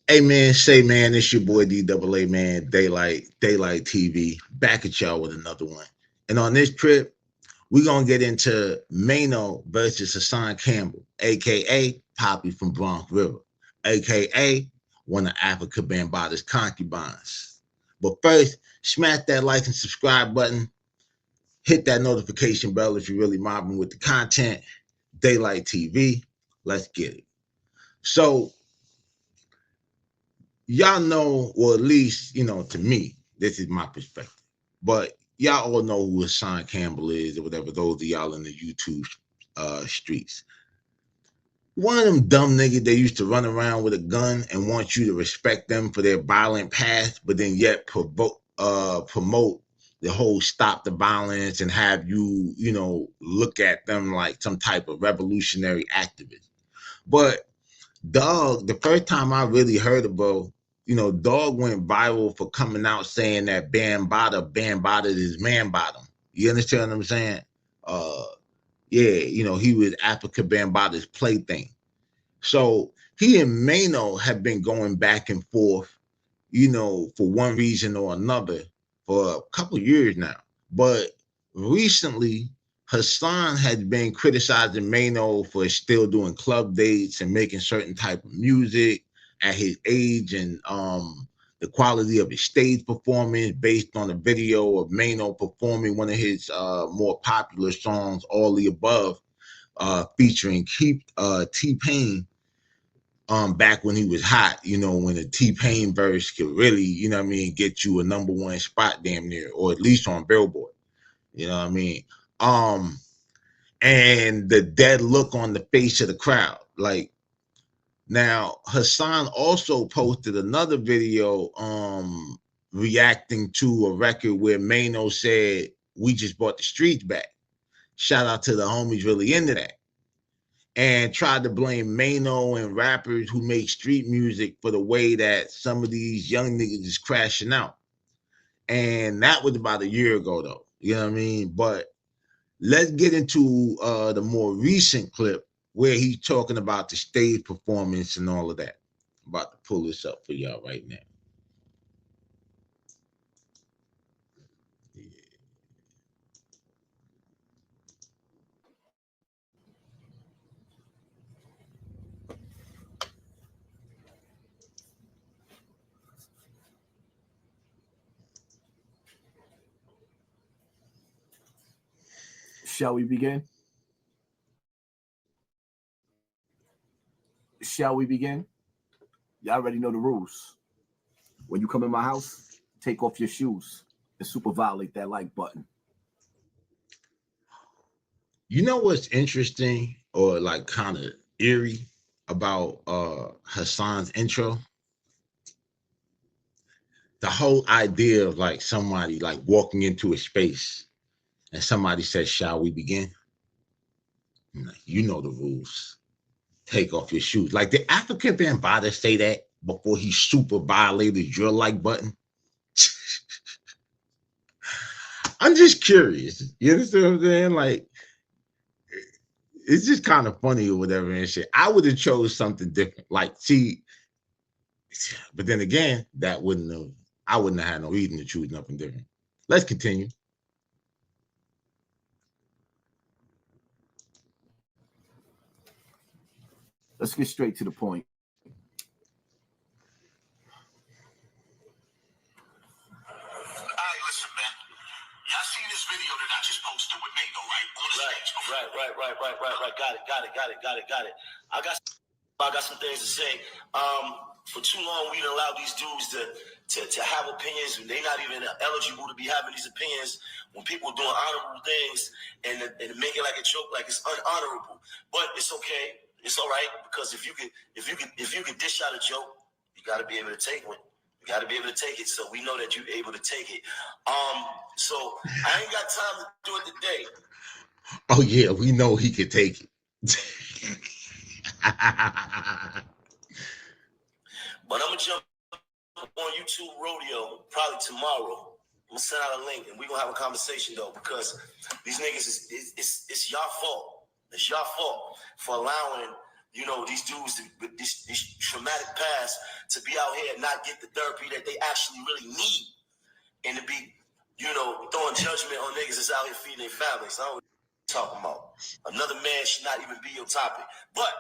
Hey man, say man, it's your boy DAA man, Daylight TV, back at y'all with another one. And on this trip, we're gonna get into Maino versus Hassan Campbell, aka Poppy from Bronx River, aka one of Africa Bambaata's concubines. But first, smash that like and subscribe button, hit that notification bell if you're really mobbing with the content. Daylight TV, let's get it. So y'all know, or at least, to me, this is my perspective. But y'all all know who Hassan Campbell is, or whatever, those of y'all in the YouTube streets. One of them dumb niggas they used to run around with a gun and want you to respect them for their violent past, but then yet promote the whole stop the violence and have you, look at them like some type of revolutionary activist. But Dog, the first time I really heard about, Dog went viral for coming out saying that Bambaataa is man bottom. You understand what I'm saying? Uh, yeah, he was Africa Bambaata's plaything. So he and Mano have been going back and forth, for one reason or another for a couple of years now. But recently, Hassan had been criticizing Mano for still doing club dates and making certain type of music at his age, and the quality of his stage performance based on a video of Mano performing one of his more popular songs, All the Above, featuring T-Pain, back when he was hot, when a T-Pain verse could really, get you a number one spot damn near, or at least on Billboard. You know what I mean? Um, and the dead look on the face of the crowd. Like, now Hassan also posted another video reacting to a record where Mano said, "We just brought the streets back." Shout out to the homies really into that. And tried to blame Mano and rappers who make street music for the way that some of these young niggas is crashing out. And that was about a year ago, though. You know what I mean? But let's get into the more recent clip where he's talking about the stage performance and all of that. I'm about to pull this up for y'all right now. Shall we begin? Shall we begin? Y'all already know the rules. When you come in my house, take off your shoes and super violate that like button. You know what's interesting or like kind of eerie about Hassan's intro? The whole idea of like somebody like walking into a space and somebody says, "Shall we begin?" I'm like, you know the rules. Take off your shoes. Like, did African Bambaataa say that before he super violated your like button? I'm just curious. You understand what I'm saying? Like, it's just kind of funny or whatever and shit. I would have chose something different. Like, see, but then again, I wouldn't have had no reason to choose nothing different. Let's continue. Let's get straight to the point. Alright, listen, man. Y'all seen this video that I just posted with Mano, right? On the stage. Right. Got it. I got some things to say. For too long, we done allowed these dudes to have opinions. They're not even eligible to be having these opinions when people are doing honorable things and make it like a joke, like it's unhonorable. But it's okay. It's all right, because if you can dish out a joke, you got to be able to take one. You got to be able to take it. So we know that you're able to take it. So I ain't got time to do it today. Oh yeah, we know he could take it. But I'm gonna jump on YouTube Rodeo probably tomorrow. I'm gonna send out a link and we're gonna have a conversation though, because these niggas it's y'all fault. It's y'all fault for allowing you know, these dudes with this traumatic past to be out here and not get the therapy that they actually really need, and to be, you know, throwing judgment on niggas that's out here feeding their families. I don't know what you're talking about. Another man should not even be your topic. But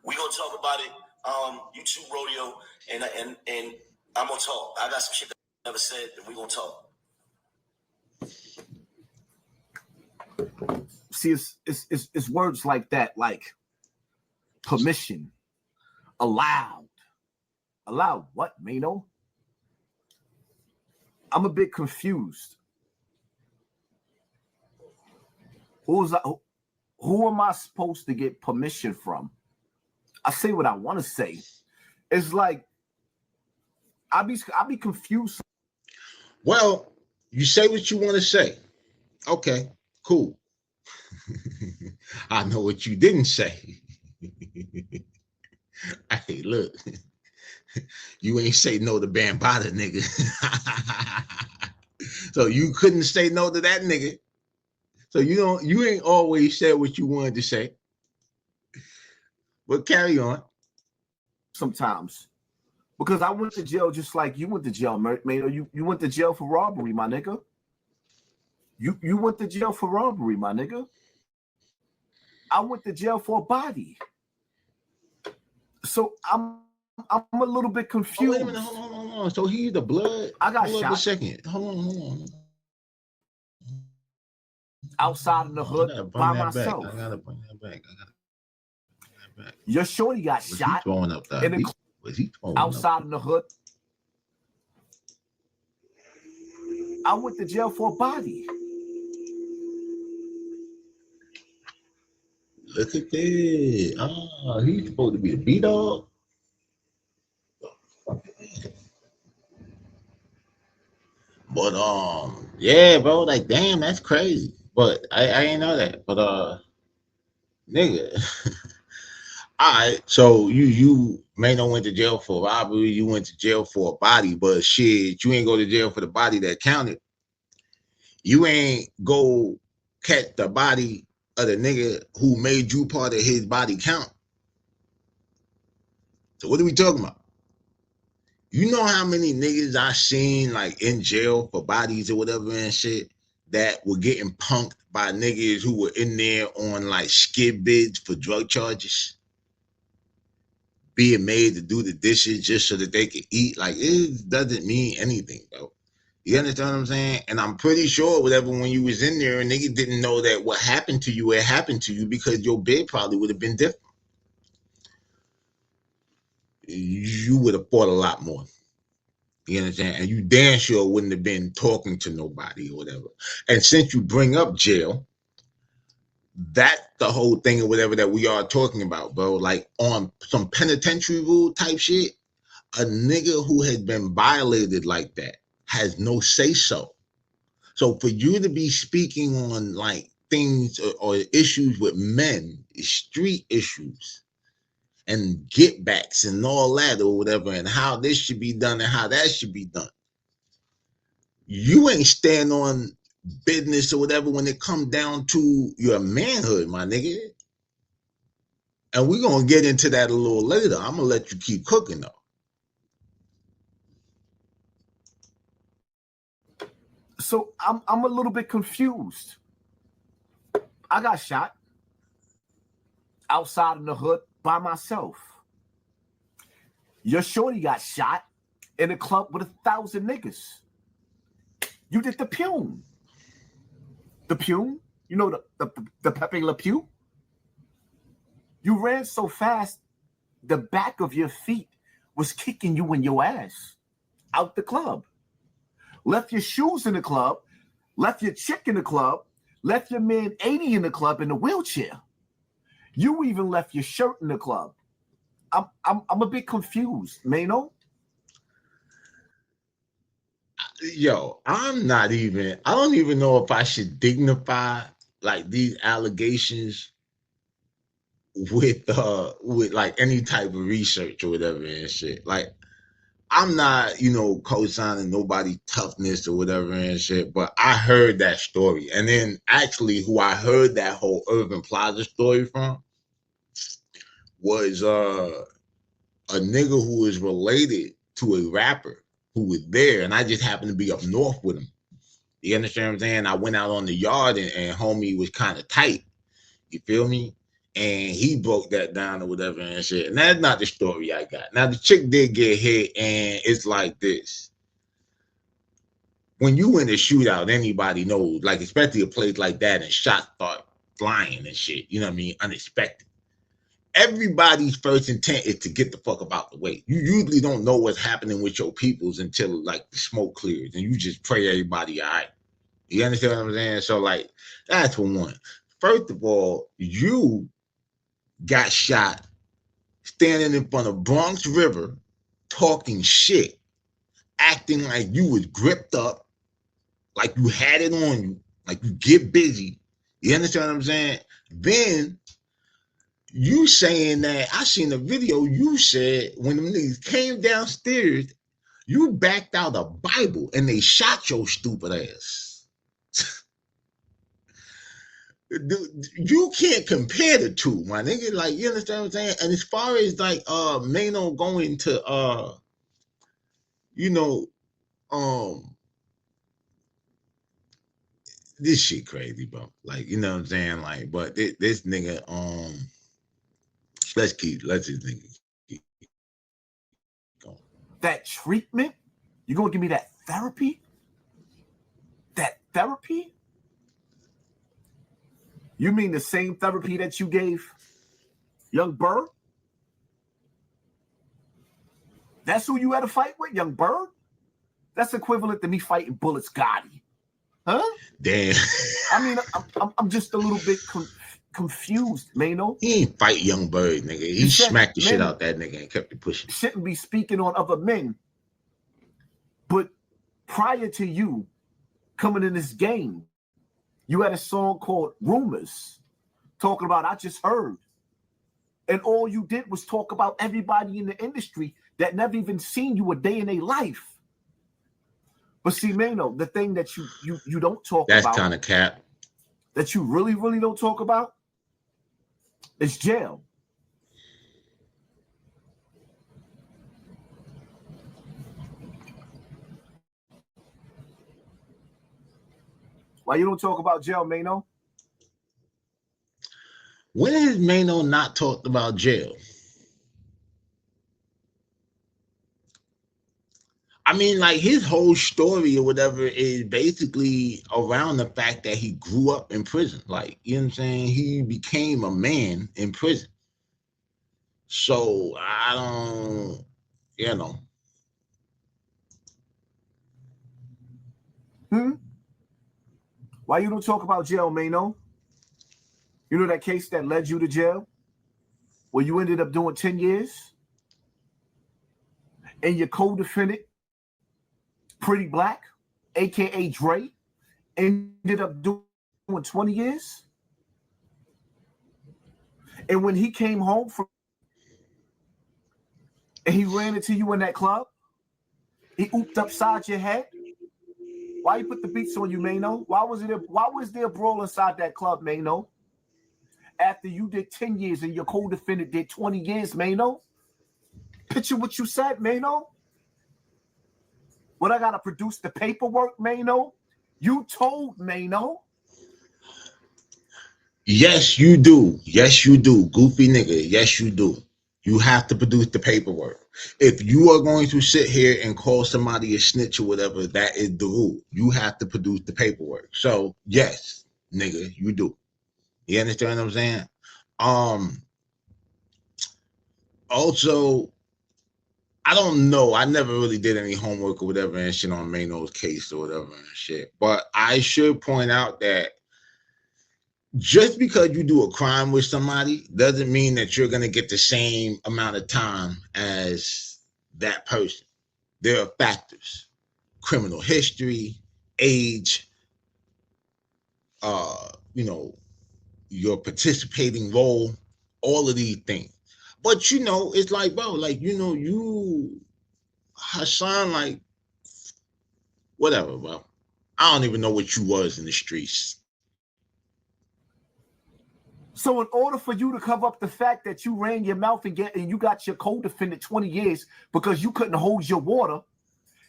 we're gonna talk about it. YouTube rodeo, and I'm gonna talk. I got some shit that I never said, and we're gonna talk. See, it's words like that, like permission, allowed what, Maino? I'm a bit confused. Who am I supposed to get permission from? I say what I want to say. It's like I be confused. Well, you say what you want to say. Okay, cool. I know what you didn't say. Hey, look, you ain't say no to Bambada, nigga. So you couldn't say no to that nigga. So you ain't always said what you wanted to say. But carry on. Sometimes, because I went to jail just like you went to jail, Maino. You went to jail for robbery, my nigga. You went to jail for robbery, my nigga. I went to jail for a body. So I'm a little bit confused. Oh, wait a minute, hold on. So he's the blood. I got hold shot. A second. Hold on. Outside in the hood by myself. I gotta bring that back. Your shorty got shot. Throwing up that? Was he throwing outside up? In the hood? I went to jail for a body. Look at that. Ah, he's supposed to be a B-dog. But yeah, bro, like damn, that's crazy. But I ain't know that. But nigga. All right, so you may not went to jail for robbery, you went to jail for a body, but shit, you ain't go to jail for the body that counted. You ain't go catch the body of the nigga who made you part of his body count. So what are we talking about? You know how many niggas I seen like in jail for bodies or whatever and shit that were getting punked by niggas who were in there on like skid bids for drug charges, being made to do the dishes just so that they could eat. Like, it doesn't mean anything, bro. You understand what I'm saying? And I'm pretty sure whatever, when you was in there, a nigga didn't know that what happened to you, it happened to you because your bid probably would have been different. You would have fought a lot more. You understand? And you damn sure wouldn't have been talking to nobody or whatever. And since you bring up jail, that's the whole thing or whatever that we are talking about, bro. Like on some penitentiary rule type shit, a nigga who has been violated like that has no say so. So for you to be speaking on like things or issues with men, street issues and get backs and all that or whatever, and how this should be done and how that should be done, you ain't stand on business or whatever when it comes down to your manhood, my nigga. And we're gonna get into that a little later. I'm gonna let you keep cooking though. So I'm a little bit confused. I got shot outside in the hood by myself. Your shorty got shot in a club with 1,000 niggas. You did the Pune. The Pune? You know the Pepe Le Pew? You ran so fast, the back of your feet was kicking you in your ass out the club. Left your shoes in the club, left your chick in the club, left your man 80 in the club in a wheelchair. You even left your shirt in the club. I'm a bit confused, Maino. Yo, I don't even know if I should dignify like these allegations with like any type of research or whatever and shit. Like, I'm not, co-signing nobody's toughness or whatever and shit, but I heard that story. And then actually who I heard that whole Urban Plaza story from, was a nigga who was related to a rapper who was there, and I just happened to be up north with him. You understand what I'm saying? I went out on the yard, and homie was kind of tight. You feel me? And he broke that down or whatever and shit. And that's not the story I got. Now the chick did get hit, and it's like this. When you in a shootout, anybody knows, like especially a place like that, and shots start flying and shit, you know what I mean? Unexpected. Everybody's first intent is to get the fuck about the way. You usually don't know what's happening with your peoples until like the smoke clears, and you just pray everybody all right. You understand what I'm saying? So like that's for one. First of all, you got shot standing in front of Bronx River, talking shit, acting like you was gripped up, like you had it on you, like you get busy. You understand what I'm saying? Then you saying that I seen a video. You said when them niggas came downstairs, you backed out a Bible and they shot your stupid ass. You can't compare the two, my nigga. Like, you understand what I'm saying? And as far as like Maino going to you know, this shit crazy, bro. Like, you know what I'm saying? Like, but this nigga, let's just nigga keep going. That treatment? You gonna give me that therapy? That therapy? You mean the same therapy that you gave Young Bird? That's who you had to fight with, Young Bird? That's equivalent to me fighting Bullets Gotti. Huh? Damn. I mean, I'm just a little bit confused, Maino. He ain't fight Young Bird, nigga. He smacked the shit out that nigga and kept it pushing. Shouldn't be speaking on other men. But prior to you coming in this game, you had a song called Rumors, talking about I Just Heard. And all you did was talk about everybody in the industry that never even seen you a day in their life. But see, Maino, the thing that you don't talk about. That's kind of cap. That you really, really don't talk about is jail. Why you don't talk about jail, Maino? When has Maino not talked about jail? I mean, like his whole story or whatever is basically around the fact that he grew up in prison. Like, you know what I'm saying? He became a man in prison. So I don't, you know. Why you don't talk about jail, Maino? You know that case that led you to jail? Where you ended up doing 10 years? And your co-defendant, Pretty Black, a.k.a. Dre, ended up doing 20 years? And when he came home from and he ran into you in that club, he ooped upside your head. Why you put the beats on you, Maino? Why was there a brawl inside that club, Maino? After you did 10 years and your co-defendant did 20 years, Maino? Picture what you said, Maino. What I gotta produce the paperwork, Maino? You told Maino. Yes, you do. Yes, you do. Goofy nigga. Yes, you do. You have to produce the paperwork. If you are going to sit here and call somebody a snitch or whatever, that is the rule. You have to produce the paperwork. So yes, nigga, you do. You understand what I'm saying? Also, I don't know. I never really did any homework or whatever and shit on Maino's case or whatever and shit. But I should point out that just because you do a crime with somebody doesn't mean that you're going to get the same amount of time as that person. There are factors: criminal history, age, you know, your participating role, all of these things. But you know, it's like, bro, like, you know, you Hassan, like, whatever, bro. I don't even know what you was in the streets. So in order for you to cover up the fact that you ran your mouth and you got your co-defendant 20 years because you couldn't hold your water,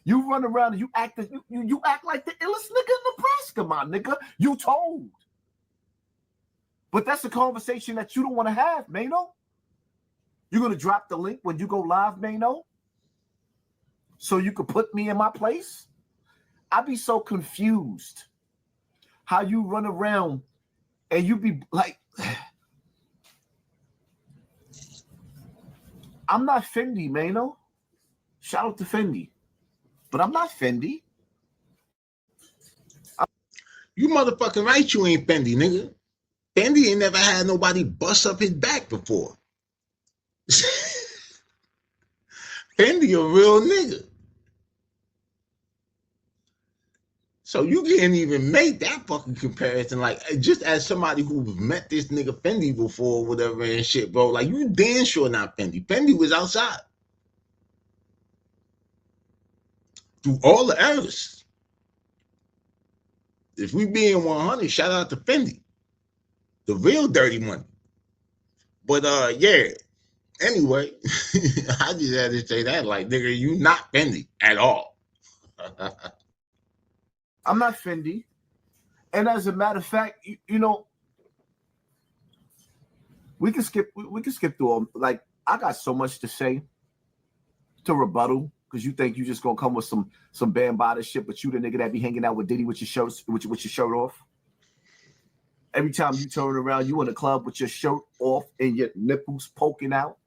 you run around and you act like the illest nigga in Nebraska, my nigga. You told. But that's a conversation that you don't want to have, Maino. You're going to drop the link when you go live, Maino? So you could put me in my place? I be so confused how you run around and you be like, I'm not Fendi, Maino. Shout out to Fendi. But I'm not Fendi. You motherfucking right, you ain't Fendi, nigga. Fendi ain't never had nobody bust up his back before. Fendi a real nigga. So you can't even make that fucking comparison. Like, just as somebody who's met this nigga Fendi before, whatever and shit, bro. Like, you damn sure not Fendi. Fendi was outside. Through all the errors. If we being 100, shout out to Fendi. The real dirty money. But yeah. Anyway, I just had to say that, like, nigga, you not Fendi at all. I'm not Fendi. And as a matter of fact, you know, we can skip through all, like, I got so much to say to rebuttal, because you think you just gonna come with some Bambaataa shit, but you the nigga that be hanging out with Diddy with your shirt off. Every time you turn around, you in the club with your shirt off and your nipples poking out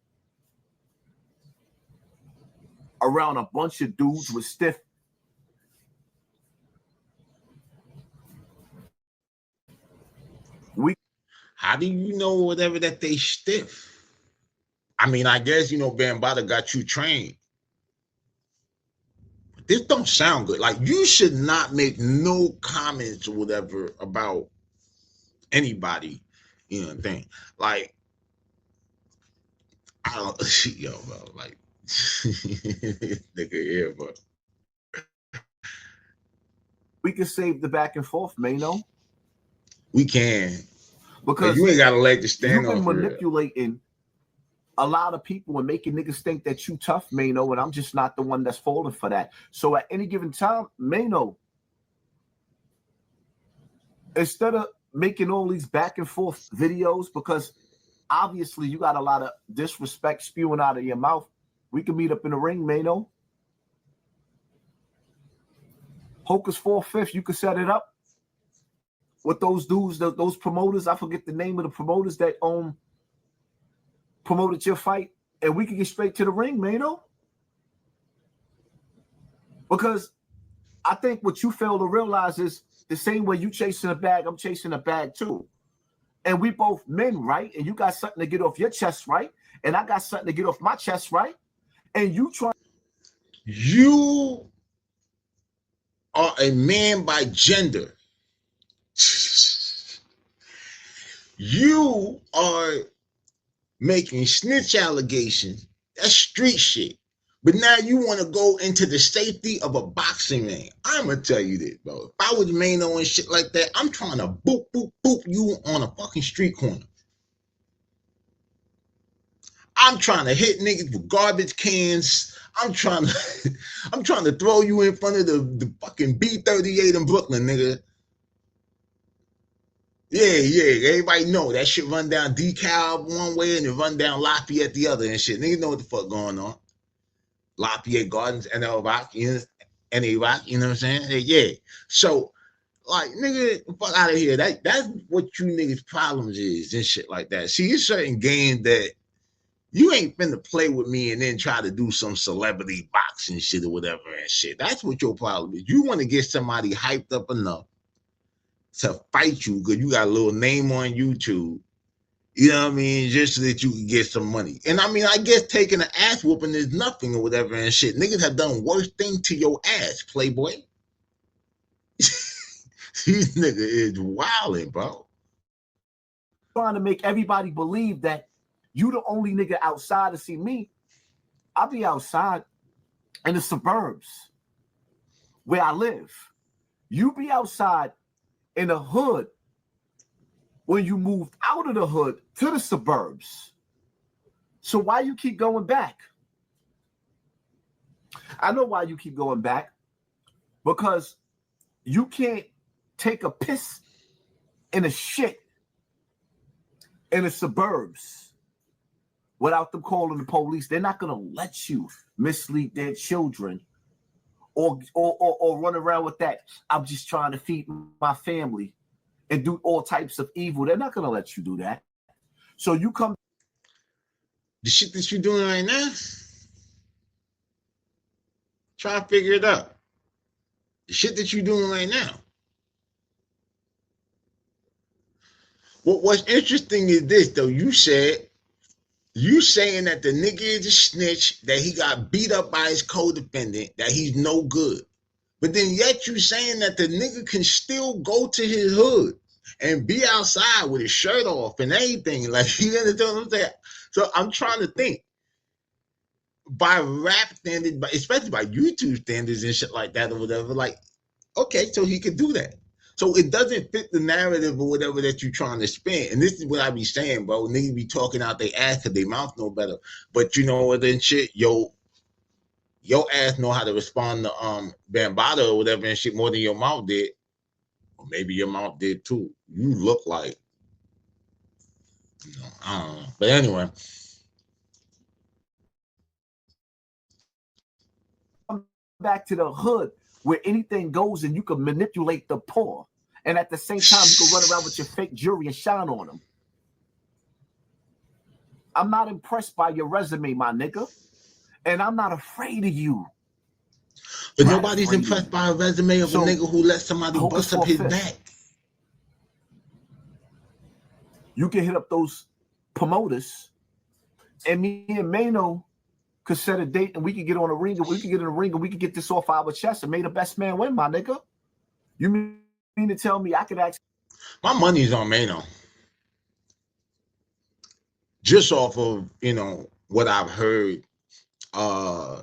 around a bunch of dudes with stiff. How do you know whatever that they stiff? I mean, I guess, you know, Bambaataa got you trained. But this don't sound good. Like, you should not make no comments or whatever about anybody, you know what I'm saying? Like, I don't, yo, bro, like, nigga here, bro. We can save the back and forth, Maino. We can. Because you ain't got to let the stand you've been off manipulating a lot of people and making niggas think that you tough, Maino, and I'm just not the one that's falling for that. So at any given time, Maino, instead of making all these back and forth videos, because obviously you got a lot of disrespect spewing out of your mouth, we can meet up in the ring, Maino. Hocus 4/5, you could set it up with those dudes, those promoters. I forget the name of the promoters that promoted your fight, and we can get straight to the ring, Maino. Because I think what you fail to realize is the same way you chasing a bag, I'm chasing a bag too. And we both men, right? And you got something to get off your chest, right? And I got something to get off my chest, right? And you try. You are a man by gender. You are making snitch allegations. That's street shit. But now you want to go into the safety of a boxing ring. I'm going to tell you this, bro. If I was Maino and shit like that, I'm trying to boop, boop, boop you on a fucking street corner. I'm trying to hit niggas with garbage cans. I'm trying to throw you in front of the fucking B38 in Brooklyn, nigga. Yeah. Everybody know that shit run down DeKalb one way and it run down Lafayette the other and shit. Niggas know what the fuck going on. Lafayette Gardens, NL Rock, you know, NA Rock, you know what I'm saying? Yeah. So, like, nigga, fuck out of here. That's what you niggas' problems is and shit like that. See, it's certain games that you ain't finna play with me and then try to do some celebrity boxing shit or whatever and shit. That's what your problem is. You want to get somebody hyped up enough to fight you because you got a little name on YouTube, you know what I mean, just so that you can get some money. And I mean, I guess taking an ass whooping is nothing or whatever and shit. Niggas have done worse thing to your ass, Playboy. These niggas is wilding, bro. Trying to make everybody believe that you the only nigga outside to see me. I'll be outside in the suburbs where I live. You be outside in the hood when you moved out of the hood to the suburbs. So why you keep going back? I know why you keep going back. Because you can't take a piss in a shit in the suburbs without them calling the police. They're not going to let you mislead their children or run around with that. I'm just trying to feed my family and do all types of evil. They're not going to let you do that. So you come. The shit that you're doing right now, try to figure it out. The shit that you're doing right now. What's interesting is this, though. You saying that the nigga is a snitch, that he got beat up by his co-defendant, that he's no good. But then yet you saying that the nigga can still go to his hood and be outside with his shirt off and everything. Like, you understand what I'm saying? So I'm trying to think. By rap standards, especially by YouTube standards and shit like that or whatever, like, okay, so he could do that. So it doesn't fit the narrative or whatever that you're trying to spin. And this is what I be saying, bro. Niggas be talking out their ass because their mouth know better. But you know what, then shit, your ass know how to respond to Bambaataa or whatever and shit more than your mouth did. Or maybe your mouth did too. You look like, I don't know. But anyway. Back to the hood where anything goes and you can manipulate the poor. And at the same time, you can run around with your fake jewelry and shine on them. I'm not impressed by your resume, my nigga. And I'm not afraid of you. But nobody's impressed by a resume of a nigga who let somebody bust up his back. You can hit up those promoters, and me and Maino could set a date, and we could get on a ring, and we could get in a ring, and we could get this off our chest and make the best man win, my nigga. You mean to tell me I could actually? My money's on Maino. Just off of, what I've heard. I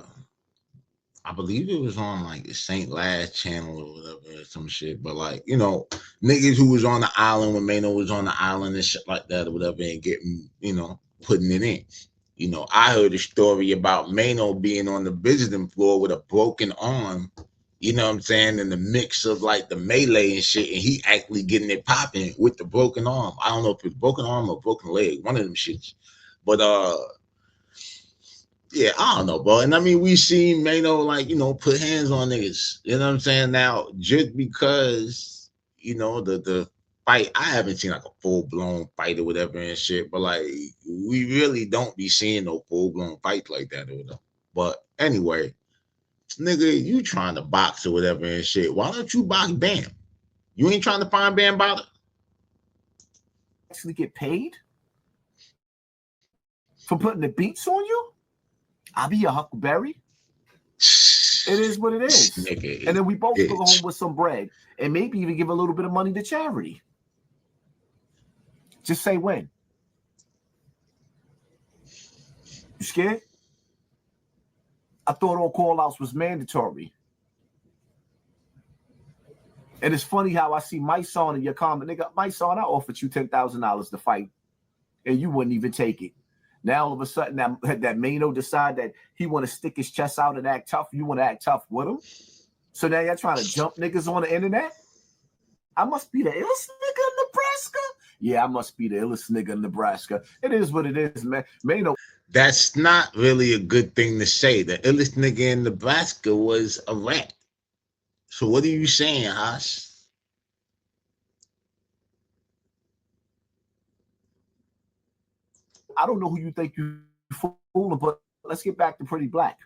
believe it was on like the St. Last channel or whatever, or some shit. But like, niggas who was on the island when Maino was on the island and shit like that or whatever, and getting, putting it in. I heard a story about Maino being on the visiting floor with a broken arm, you know what I'm saying, in the mix of like the melee and shit, and he actually getting it popping with the broken arm. I don't know if it's broken arm or broken leg, one of them shits. But yeah, I don't know, bro. And I mean, we seen Maino like, put hands on niggas. You know what I'm saying? Now, just because, the fight, I haven't seen like a full-blown fight or whatever and shit, but like, we really don't be seeing no full-blown fights like that or whatever. But anyway, nigga, you trying to box or whatever and shit. Why don't you box Bam? You ain't trying to find Bambaataa? Actually get paid for putting the beats on you? I'll be your Huckleberry. It is what it is. Nigga, and then we both go home with some bread and maybe even give a little bit of money to charity. Just say when. You scared? I thought all call-outs was mandatory. And it's funny how I see Myson in your comment. Nigga, Myson, I offered you $10,000 to fight, and you wouldn't even take it. Now all of a sudden that Maino decide that he want to stick his chest out and act tough. You want to act tough with him. So now you're trying to jump niggas on the internet. I must be the illest nigga in Nebraska. Yeah, I must be the illest nigga in Nebraska. It is what it is, man. Maino. That's not really a good thing to say. The illest nigga in Nebraska was a rat. So what are you saying, Haas? I don't know who you think you fooling, but let's get back to Pretty Black.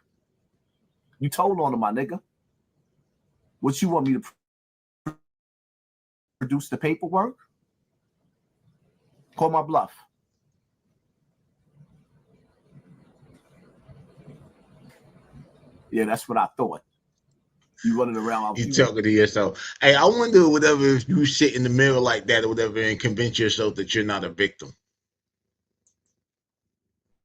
You told on him, my nigga. What you want me to produce the paperwork? Call my bluff. Yeah, that's what I thought. You running around. You talking to yourself. Hey, I wonder whatever if you sit in the mirror like that or whatever and convince yourself that you're not a victim.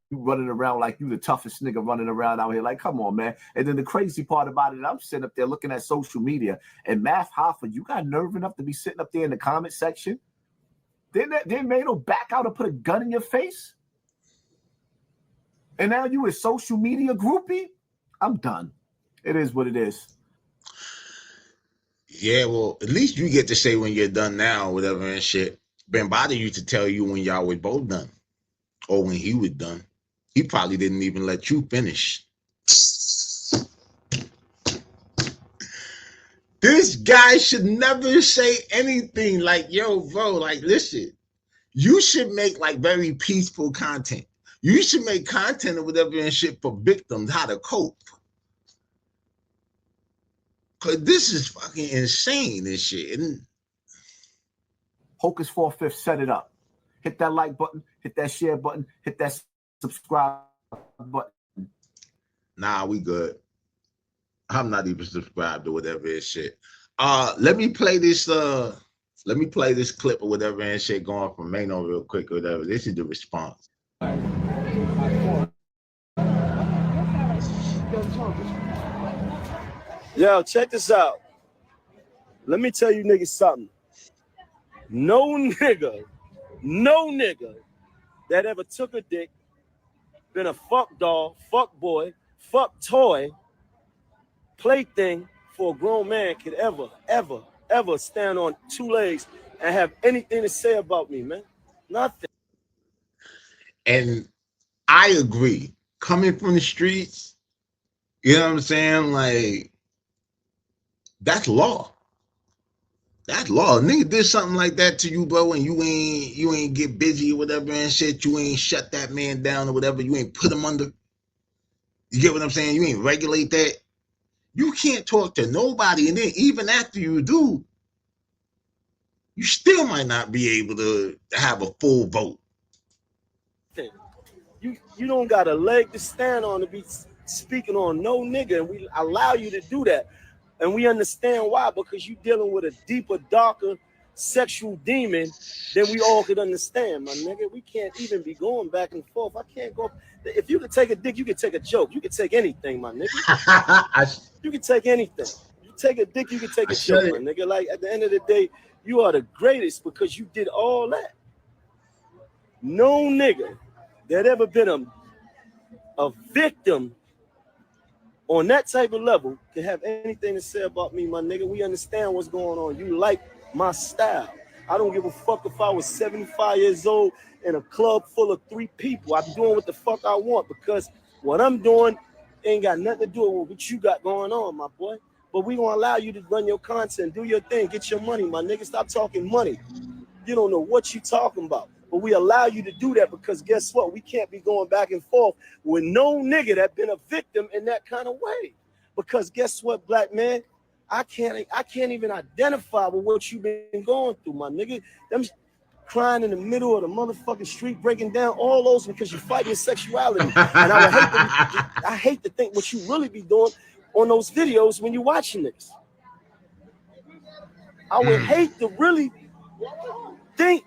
You running around like you the toughest nigga running around out here. Like, come on, man. And then the crazy part about it, I'm sitting up there looking at social media, and Math Hoffa, you got nerve enough to be sitting up there in the comment section Didn't Maino back out and put a gun in your face? And now you a social media groupie? I'm done. It is what it is. Yeah, well, at least you get to say when you're done now or whatever and shit. Ben Bada used to tell you when y'all was both done or when he was done. He probably didn't even let you finish. This guy should never say anything like, yo, bro, like, listen, you should make like very peaceful content. You should make content or whatever and shit for victims, how to cope. Cause this is fucking insane and shit. And Hocus 4/5 set it up. Hit that like button, hit that share button, hit that subscribe button. Nah, we good. I'm not even subscribed or whatever and shit. Let me play this clip or whatever and shit going from Maino real quick or whatever. This is the response. Yo, check this out. Let me tell you niggas something. No nigga that ever took a dick, been a fuck doll, fuck boy, fuck toy, plaything for a grown man could ever stand on two legs and have anything to say about me, man. Nothing. And I agree. Coming from the streets, you know what I'm saying? Like, that's law. That's law. Nigga did something like that to you, bro, and you ain't get busy or whatever and shit. You ain't shut that man down or whatever. You ain't put him under. You get what I'm saying? You ain't regulate that. You can't talk to nobody, and then even after you do, you still might not be able to have a full vote. You don't got a leg to stand on to be speaking on no nigga, and we allow you to do that. And we understand why, because you're dealing with a deeper, darker sexual demon than we all could understand, my nigga. We can't even be going back and forth. I can't go. If you could take a dick, you could take a joke. You could take anything, my nigga. You can take anything. You take a dick, you can take a joke, my nigga. Like, at the end of the day, you are the greatest because you did all that. No nigga that ever been a victim on that type of level can have anything to say about me, my nigga. We understand what's going on. You like my style. I don't give a fuck if I was 75 years old in a club full of 3 people. I'm doing what the fuck I want because what I'm doing ain't got nothing to do with what you got going on, my boy. But we gonna allow you to run your content, do your thing, get your money, my nigga. Stop talking money. You don't know what you talking about. But we allow you to do that because guess what? We can't be going back and forth with no nigga that been a victim in that kind of way. Because guess what, black man? I can't even identify with what you've been going through, my nigga. Them crying in the middle of the motherfucking street, breaking down all those because you're fighting your sexuality. And I hate to think what you really be doing on those videos when you're watching this. I would hate to really think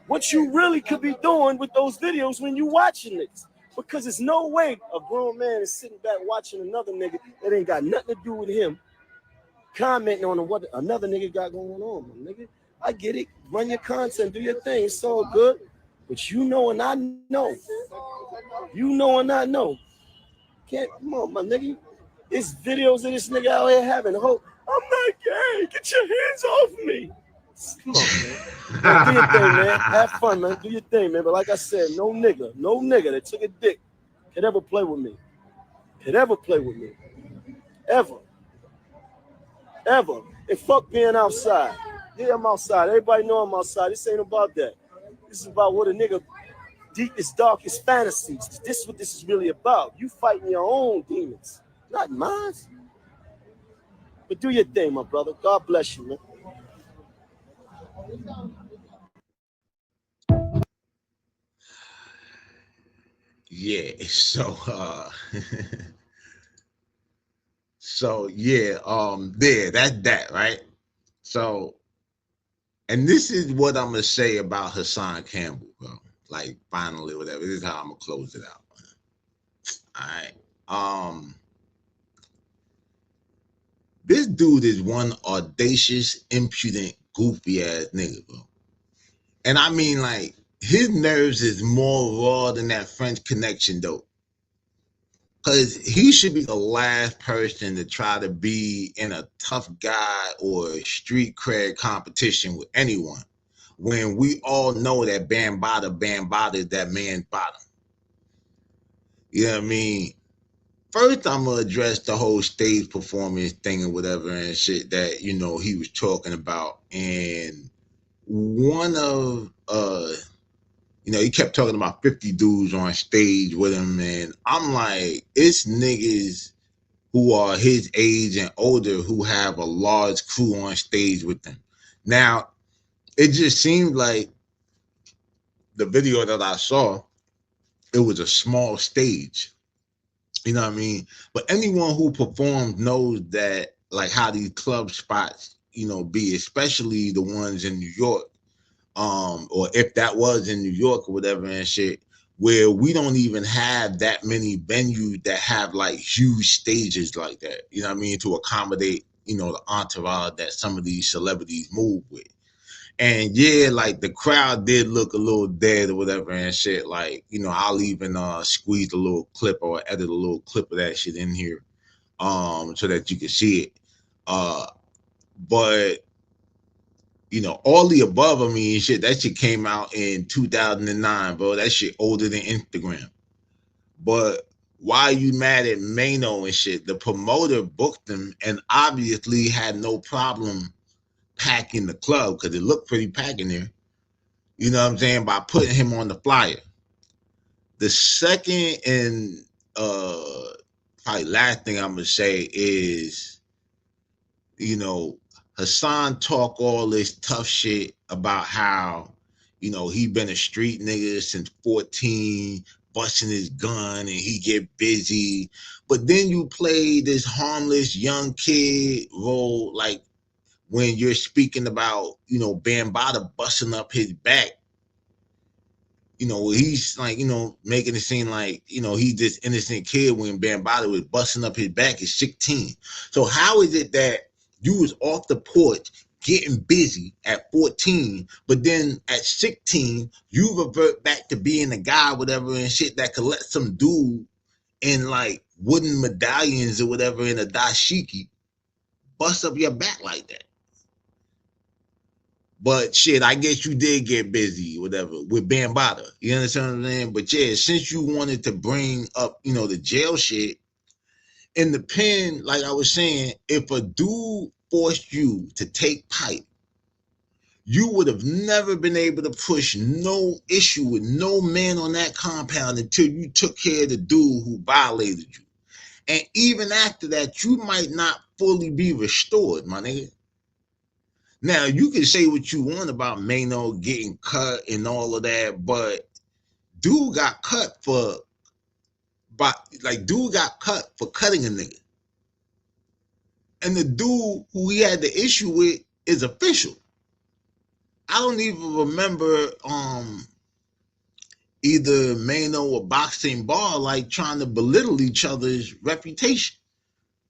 what you really could be doing with those videos when you watching this. Because there's no way a grown man is sitting back watching another nigga that ain't got nothing to do with him, commenting on what another nigga got going on, my nigga. I get it. Run your content, do your thing. It's all good. But you know and I know. You know and I know. Can't, come on, my nigga. It's videos of this nigga out here having hope. I'm not gay. Get your hands off me. Come on, man. Do your thing, man. Have fun, man. Do your thing, man. But like I said, no nigga that took a dick could ever play with me. Ever. And fuck being outside. Yeah, I'm outside. Everybody know I'm outside. This ain't about that. This is about what a nigga deepest, darkest fantasies. This is what this is really about. You fighting your own demons, not mine. But do your thing, my brother. God bless you, man. Yeah, so yeah, that's that, right? So, and this is what I'm gonna say about Hassan Campbell, bro. Like, finally, whatever. This is how I'm gonna close it out. All right. This dude is one audacious, impudent, goofy ass nigga, bro. And I mean, like, his nerves is more raw than that French Connection, though. Because he should be the last person to try to be in a tough guy or street cred competition with anyone, when we all know that Bambaataa is that man's bottom. You know what I mean? First, I'm going to address the whole stage performance thing or whatever and shit that, you know, he was talking about. And one of, you know, he kept talking about 50 dudes on stage with him. And I'm like, it's niggas who are his age and older who have a large crew on stage with them. Now, it just seemed like the video that I saw, it was a small stage. You know what I mean? But anyone who performs knows that, like, how these club spots, you know, be, especially the ones in New York, or if that was in New York or whatever and shit, where we don't even have that many venues that have like huge stages like that. You know what I mean? To accommodate, you know, the entourage that some of these celebrities move with. And yeah, like the crowd did look a little dead or whatever and shit. Like, you know, I'll even squeeze a little clip or edit a little clip of that shit in here so that you can see it. But you know, all the above, I mean, shit, that shit came out in 2009, bro. That shit older than Instagram. But why are you mad at Maino and shit? The promoter booked him and obviously had no problem packing the club because it looked pretty packed in there. You know what I'm saying? By putting him on the flyer. The second and probably last thing I'm gonna say is, you know, Hassan talk all this tough shit about how, you know, he been a street nigga since 14, busting his gun and he get busy. But then you play this harmless young kid role, like when you're speaking about, you know, Bambaataa busting up his back. You know, he's like, you know, making it seem like, you know, he's this innocent kid when Bambaataa was busting up his back at 16. So how is it that you was off the porch getting busy at 14, but then at 16, you revert back to being a guy, whatever, and shit that could let some dude in like wooden medallions or whatever in a dashiki bust up your back like that? But shit, I guess you did get busy, whatever, with Bambaataa. You understand what I'm saying? But yeah, since you wanted to bring up, you know, the jail shit, in the pen, like I was saying, if a dude forced you to take pipe, you would have never been able to push no issue with no man on that compound until you took care of the dude who violated you. And even after that, you might not fully be restored, my nigga. Now, you can say what you want about Maino getting cut and all of that, but dude got cut for cutting a nigga. And the dude who he had the issue with is official. I don't even remember either Maino or Boxing Bar like trying to belittle each other's reputation.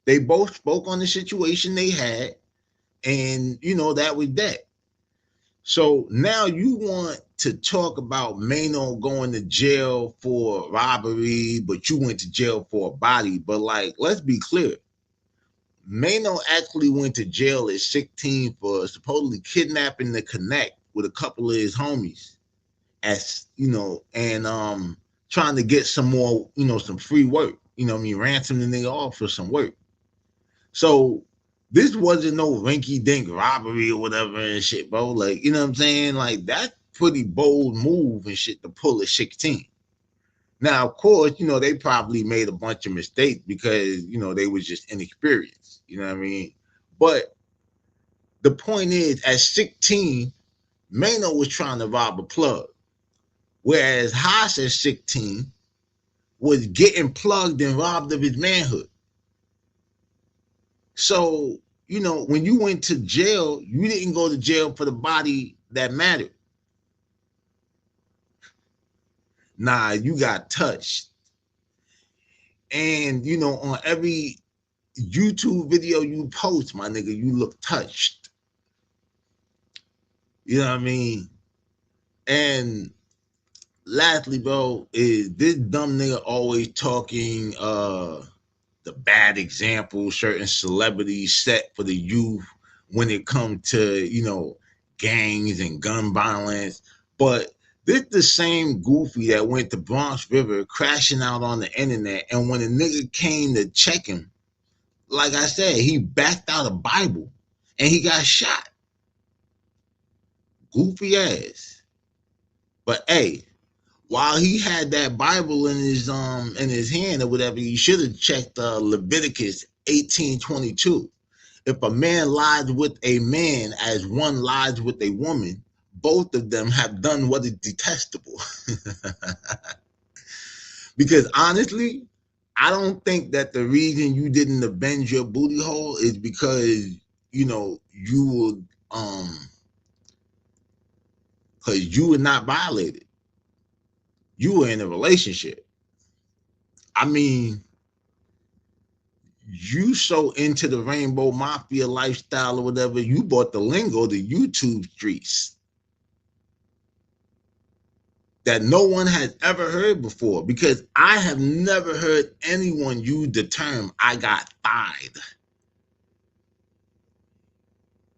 They both spoke on the situation they had, and you know, that was that. So now you want to talk about Maino going to jail for robbery, but you went to jail for a body. But like, let's be clear. Maino actually went to jail at 16 for supposedly kidnapping the Connect with a couple of his homies, as you know, and trying to get some more, you know, some free work. You know what I mean? Ransom the nigga off for some work. So this wasn't no rinky-dink robbery or whatever and shit, bro. Like, you know what I'm saying? Like, that's pretty bold move and shit to pull at 16. Now, of course, you know, they probably made a bunch of mistakes because, you know, they was just inexperienced. You know what I mean? But the point is, at 16, Maino was trying to rob a plug, whereas Haas at 16 was getting plugged and robbed of his manhood. So, you know, when you went to jail, you didn't go to jail for the body that mattered. Nah, you got touched. And, you know, on every YouTube video you post, my nigga, you look touched. You know what I mean? And lastly, bro, is this dumb nigga always talking the bad example certain celebrities set for the youth when it comes to, you know, gangs and gun violence. But this the same goofy that went to Bronx River crashing out on the internet, and when a nigga came to check him, like I said, he backed out a Bible and he got shot. Goofy ass. But hey, while he had that Bible in his hand or whatever, you should have checked Leviticus 18:22. If a man lies with a man as one lies with a woman, both of them have done what is detestable. Because honestly, I don't think that the reason you didn't avenge your booty hole is because, you know, you would because you were not violated. You were in a relationship. I mean, you so into the Rainbow Mafia lifestyle or whatever, you bought the lingo, the YouTube streets that no one has ever heard before, because I have never heard anyone use the term "I got thighed."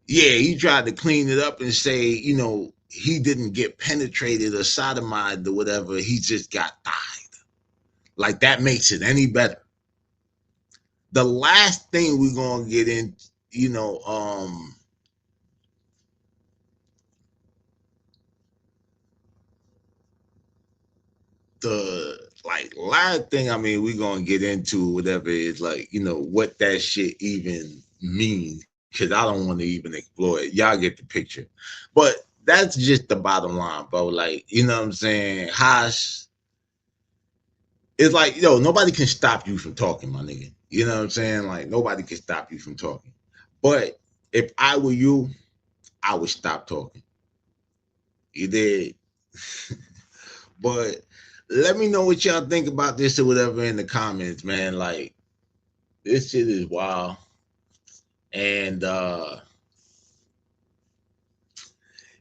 Yeah, he tried to clean it up and say, you know, he didn't get penetrated or sodomized or whatever. He just got thighed. Like that makes it any better. The last thing we're gonna get in, you know, the like last thing, I mean, we're gonna get into whatever is like, you know, what that shit even means, because I don't want to even explore it. Y'all get the picture. But that's just the bottom line, bro. Like, you know what I'm saying? Haas, it's like, yo, nobody can stop you from talking, my nigga. You know what I'm saying? Like, nobody can stop you from talking. But if I were you, I would stop talking. You did. But let me know what y'all think about this or whatever in the comments, man. Like, this shit is wild. And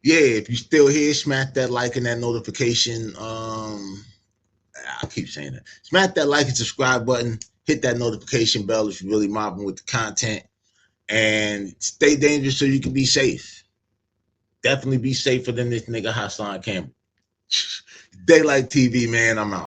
yeah, if you still here, smash that like and that notification. I keep saying that. Smash that like and subscribe button. Hit that notification bell if you're really mobbing with the content. And stay dangerous so you can be safe. Definitely be safer than this nigga Hassan Campbell. Daylight TV, man. I'm out.